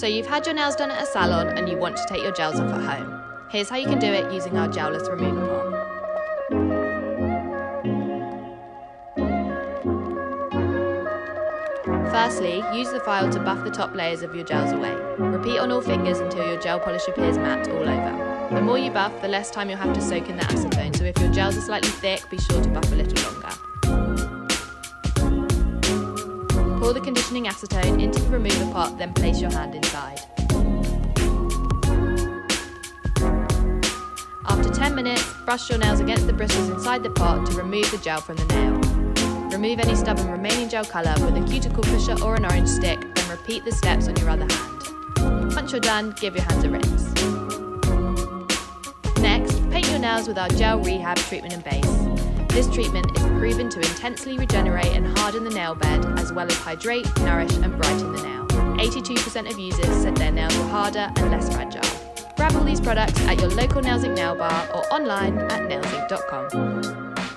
So you've had your nails done at a salon and you want to take your gels off at home. Here's how you can do it using our gel-less remover pot. Firstly, use the file to buff the top layers of your gels away. Repeat on all fingers until your gel polish appears matte all over. The more you buff, the less time you'll have to soak in the acetone, so if your gels are slightly thick, be sure to buff a little longer. Pour the conditioning acetone into the remover pot, then place your hand inside. After 10 minutes, brush your nails against the bristles inside the pot to remove the gel from the nail. Remove any stubborn remaining gel colour with a cuticle pusher or an orange stick, then repeat the steps on your other hand. Once you're done, give your hands a rinse. Next, paint your nails with our Gel Rehab treatment and base. This treatment is proven to intensely regenerate and harden the nail bed, as well as hydrate, nourish and brighten the nail. 82% of users said their nails were harder and less fragile. Grab all these products at your local NAILS.INC nail bar or online at NAILS.INC.com.